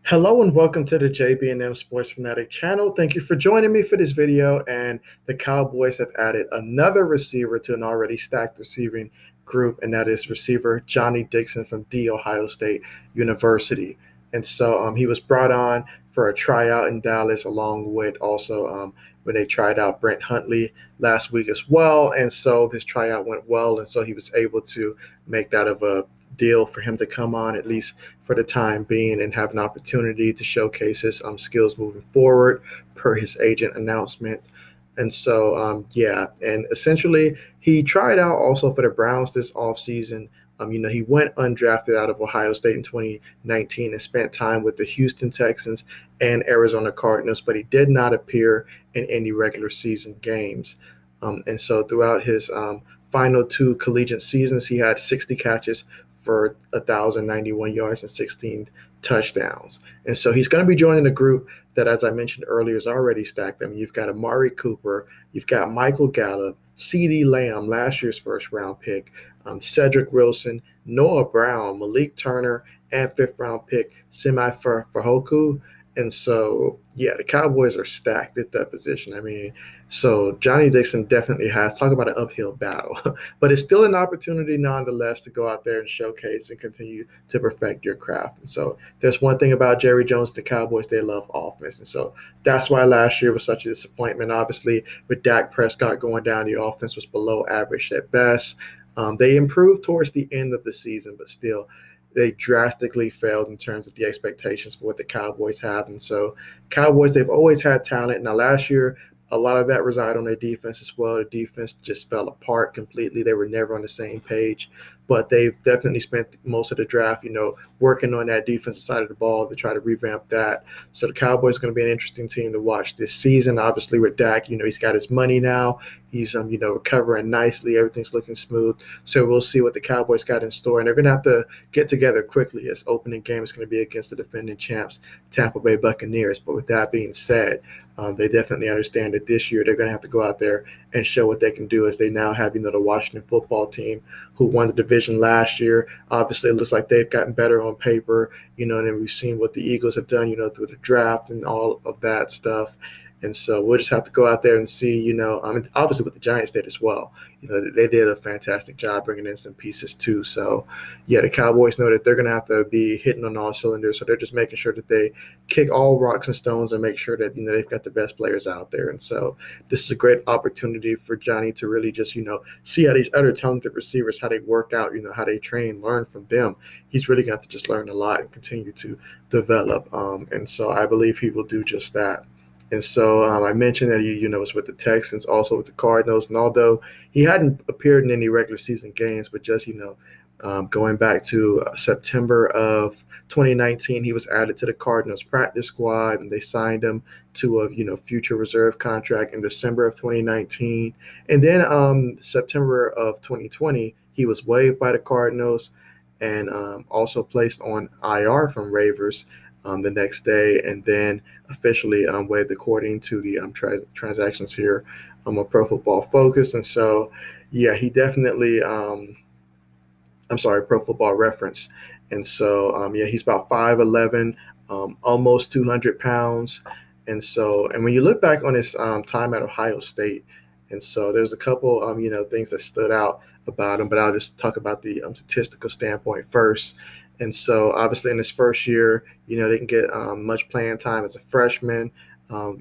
Hello and welcome to the JB&M Sports Fanatic channel. Thank you for joining me for this video. And the Cowboys have added another receiver to an already stacked receiving group, and that is receiver Johnnie Dixon from The Ohio State University. And so he was brought on for a tryout in Dallas, along with also when they tried out Brent Huntley last week as well. And so this tryout went well, and so he was able to make that of a deal for him to come on at least for the time being and have an opportunity to showcase his skills moving forward per his agent announcement. And so, yeah, and essentially he tried out also for the Browns this offseason. He went undrafted out of Ohio State in 2019 and spent time with the Houston Texans and Arizona Cardinals, but he did not appear in any regular season games. And so throughout his final two collegiate seasons, he had 60 catches for 1,091 yards and 16 touchdowns. And so he's going to be joining a group that, as I mentioned earlier, is already stacked. I mean, you've got Amari Cooper, you've got Michael Gallup, CeeDee Lamb, last year's first round pick, Cedric Wilson, Noah Brown, Malik Turner, and fifth round pick Semi Fehoko. And so, yeah, the Cowboys are stacked at that position. I mean, so Johnnie Dixon definitely has, talk about an uphill battle, but it's still an opportunity nonetheless to go out there and showcase and continue to perfect your craft. And so there's one thing about Jerry Jones, the Cowboys, they love offense. And so that's why last year was such a disappointment. Obviously, with Dak Prescott going down, the offense was below average at best. They improved towards the end of the season, but still, they drastically failed in terms of the expectations for what the Cowboys have. And so, Cowboys, they've always had talent. Now, last year, a lot of that resided on their defense as well. The defense just fell apart completely. They were never on the same page. But they've definitely spent most of the draft, working on that defensive side of the ball to try to revamp that. So the Cowboys are going to be an interesting team to watch this season. Obviously, with Dak, he's got his money now. He's, recovering nicely. Everything's looking smooth. So we'll see what the Cowboys got in store. And they're going to have to get together quickly. As opening game is going to be against the defending champs, Tampa Bay Buccaneers. But with that being said, they definitely understand that this year they're going to have to go out there and show what they can do, as they now have, the Washington football team who won the division last year. Obviously, it looks like they've gotten better on paper, and then we've seen what the Eagles have done, through the draft and all of that stuff. And so we'll just have to go out there and see, obviously what the Giants did as well. They did a fantastic job bringing in some pieces too. So, yeah, the Cowboys know that they're going to have to be hitting on all cylinders. So they're just making sure that they kick all rocks and stones and make sure that, they've got the best players out there. And so this is a great opportunity for Johnny to really just, see how these other talented receivers, how they work out, how they train, learn from them. He's really going to have to just learn a lot and continue to develop. And so I believe he will do just that. And so I mentioned that he, was with the Texans, also with the Cardinals. And although he hadn't appeared in any regular season games, but just, going back to September of 2019, he was added to the Cardinals practice squad, and they signed him to a, future reserve contract in December of 2019. And then September of 2020, he was waived by the Cardinals and also placed on IR from waivers the next day, and then officially waived according to the transactions here on Pro Football Focus. And so, yeah, he definitely, Pro Football Reference. And so, yeah, he's about 5'11", almost 200 pounds. And so, and when you look back on his time at Ohio State, and so there's a couple, things that stood out about him, but I'll just talk about the statistical standpoint first. And so, obviously, in his first year, didn't get much playing time as a freshman.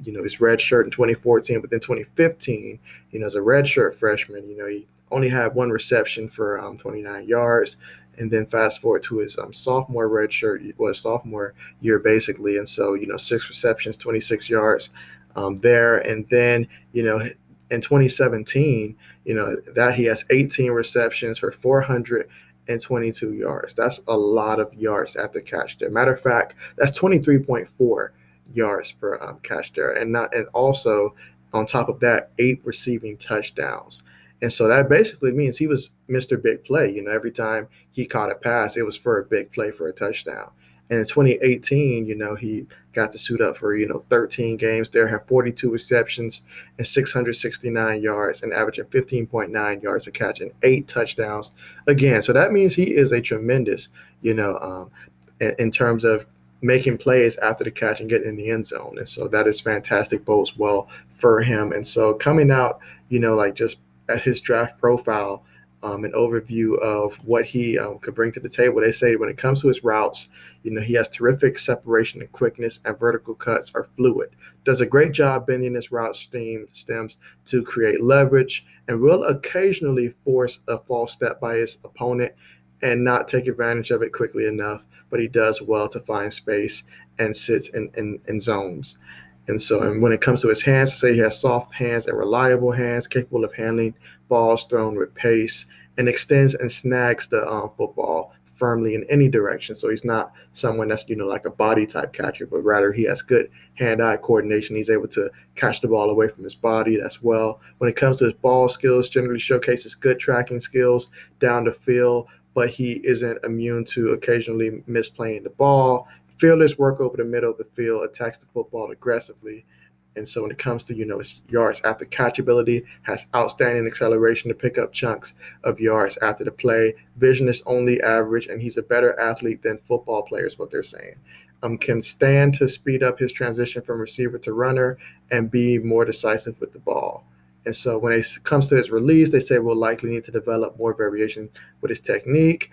His red shirt in 2014, but then 2015, as a red shirt freshman, he only had one reception for 29 yards. And then fast forward to his sophomore red shirt, sophomore year basically. And so, 6 receptions, 26 yards there. And then, in 2017, that he has 18 receptions for 422 yards. That's a lot of yards after catch there. Matter of fact, that's 23.4 yards per catch there, and also on top of that, 8 receiving touchdowns. And so that basically means he was Mr. Big Play. Every time he caught a pass, it was for a big play for a touchdown. And in 2018, he got to suit up for, 13 games there, had 42 receptions and 669 yards and averaging 15.9 yards a catch and 8 touchdowns again. So that means he is a tremendous, in terms of, making plays after the catch and getting in the end zone. And so that is fantastic, bodes well for him. And so coming out, like just at his draft profile, an overview of what he could bring to the table. They say when it comes to his routes, he has terrific separation and quickness, and vertical cuts are fluid. Does a great job bending his route stems to create leverage, and will occasionally force a false step by his opponent and not take advantage of it quickly enough. But he does well to find space and sits in zones. And when it comes to his hands, say he has soft hands and reliable hands, capable of handling balls thrown with pace, and extends and snags the football firmly in any direction. So he's not someone that's like a body type catcher, but rather he has good hand-eye coordination. He's able to catch the ball away from his body as well. When it comes to his ball skills, generally showcases good tracking skills down the field, but he isn't immune to occasionally misplaying the ball. Fielders work over the middle of the field, attacks the football aggressively. And so when it comes to, his yards after catch ability, has outstanding acceleration to pick up chunks of yards after the play. Vision is only average, and he's a better athlete than football players, what they're saying. Can stand to speed up his transition from receiver to runner and be more decisive with the ball. And so when it comes to his release, they say we'll likely need to develop more variation with his technique.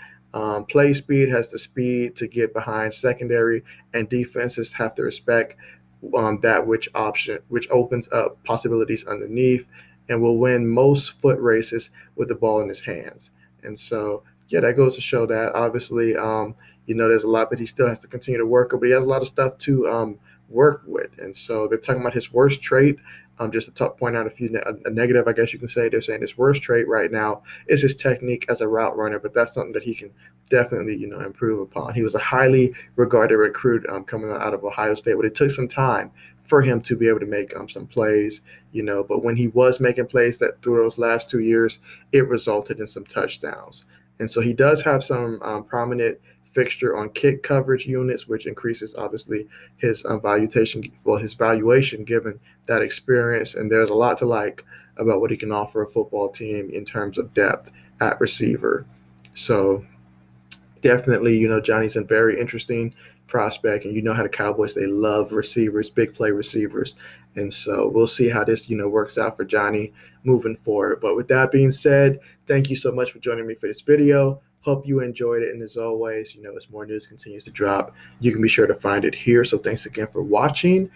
Play speed, has the speed to get behind secondary, and defenses have to respect that which opens up possibilities underneath, and will win most foot races with the ball in his hands. And so, yeah, that goes to show that obviously, there's a lot that he still has to continue to work on, but he has a lot of stuff to work with. And so they're talking about his worst trait. Just to point out a negative, I guess you can say. They're saying his worst trait right now is his technique as a route runner, but that's something that he can definitely, improve upon. He was a highly regarded recruit coming out of Ohio State, but it took some time for him to be able to make some plays, but when he was making plays that through those last 2 years, it resulted in some touchdowns. And so he does have some prominent fixture on kick coverage units, which increases obviously his his valuation given that experience. And there's a lot to like about what he can offer a football team in terms of depth at receiver. So definitely, Johnny's a very interesting prospect, and how the Cowboys, they love receivers, big play receivers. And so we'll see how this, works out for Johnny moving forward. But with that being said, thank you so much for joining me for this video. Hope you enjoyed it. And as always, as more news continues to drop, you can be sure to find it here. So thanks again for watching,